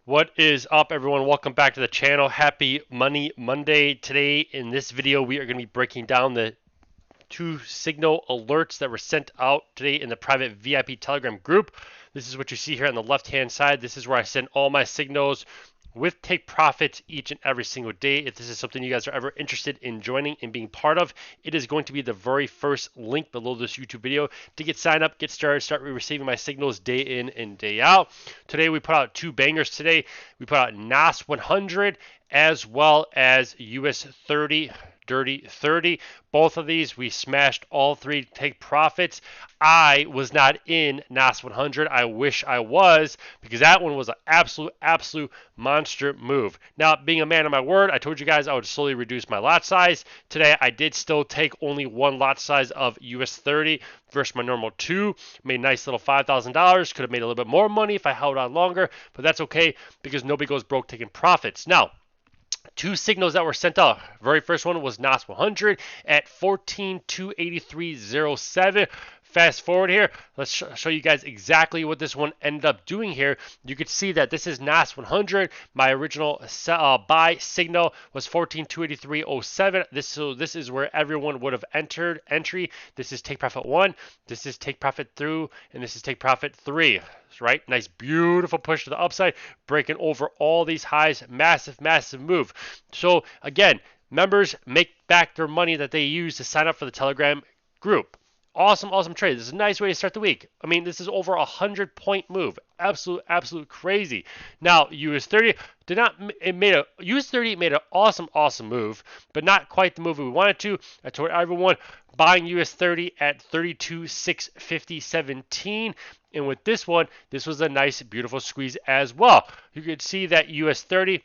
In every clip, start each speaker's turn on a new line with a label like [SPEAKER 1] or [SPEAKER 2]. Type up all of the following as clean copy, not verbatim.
[SPEAKER 1] What is up, everyone? Welcome back to the channel. Happy Money Monday. Today in this video we are going to be breaking down the two signal alerts that were sent out today in the private VIP Telegram group. This is what you see here on the left hand side. This is where I send all my signals with take profits each and every single day. If this is something you guys are ever interested in joining and being part of, it is going to be the very first link below this YouTube video to get signed up, get started, start receiving my signals day in and day out. Today we put out two bangers today. We put out NAS 100 as well as US30 Dirty 30. Both of these we smashed all three to take profits. I was not in NAS 100. I wish I was, because that one was an absolute monster move. Now, being a man of my word, I told you guys I would slowly reduce my lot size. Today I did still take only one lot size of US30 versus my normal two. Made a nice little $5,000. Could have made a little bit more money if I held on longer, but that's okay because nobody goes broke taking profits. Now, two signals that were sent out. Very first one was NAS 100 at 14,283.07. Fast forward here, let's show you guys exactly what this one ended up doing here. You could see that this is NAS 100. My original buy signal was 14,283.07. This is where everyone would have entered entry. This is take profit 1, this is take profit 2, and this is take profit 3. Right? Nice, beautiful push to the upside, breaking over all these highs. Massive move. So again, members make back their money that they use to sign up for the Telegram group. Awesome trade. This is a nice way to start the week. I mean, this is over 100-point move. Absolute crazy. Now, US30 did not. US30 made an awesome move, but not quite the move we wanted to. I told everyone buying US30 at 32,650.17. And with this one, this was a nice, beautiful squeeze as well. You could see that US30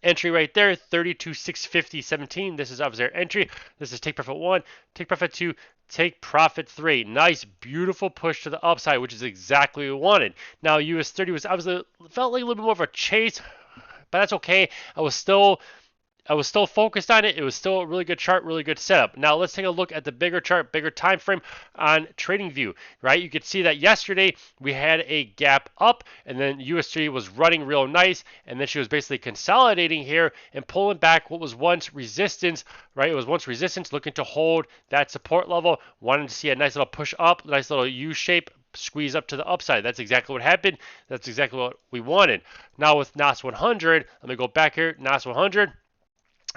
[SPEAKER 1] entry right there, 32,650.17. This is obviously our entry. This is take profit 1, take profit 2, take profit 3. Nice, beautiful push to the upside, which is exactly what we wanted. Now, US30 was obviously felt like a little bit more of a chase, but that's okay. I was still focused on it. It was still a really good chart, really good setup. Now let's take a look at the bigger chart, bigger time frame on TradingView, right? You could see that yesterday we had a gap up, and then US30 was running real nice, and then she was basically consolidating here and pulling back what was once resistance, right? It was once resistance, looking to hold that support level, wanted to see a nice little push up, nice little U shape, squeeze up to the upside. That's exactly what happened. That's exactly what we wanted. Now with NAS 100, let me go back here, NAS 100.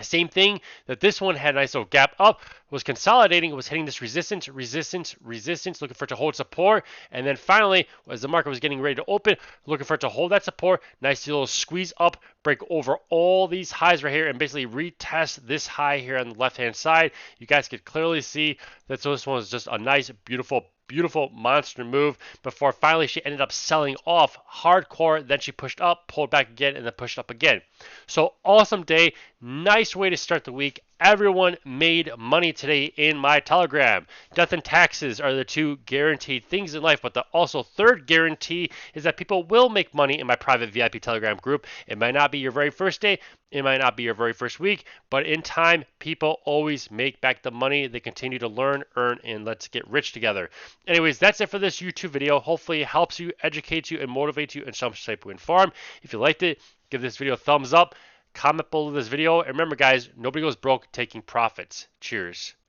[SPEAKER 1] Same thing, that this one had a nice little gap up, was consolidating, was hitting this resistance, looking for it to hold support, and then finally, as the market was getting ready to open, looking for it to hold that support, nice little squeeze up, break over all these highs right here, and basically retest this high here on the left-hand side. You guys could clearly see that this one was just a nice, beautiful monster move before finally she ended up selling off hardcore. Then she pushed up, pulled back again, and then pushed up again. So awesome day. Nice way to start the week. Everyone made money today in my Telegram. Death and taxes are the two guaranteed things in life, but the also third guarantee is that people will make money in my private VIP Telegram group. It might not be your very first day, it might not be your very first week, but in time, people always make back the money. They continue to learn, earn, and let's get rich together. Anyways, that's it for this YouTube video. Hopefully it helps you, educates you, and motivates you in some shape or form. If you liked it, give this video a thumbs up. Comment below this video. And remember, guys, nobody goes broke taking profits. Cheers.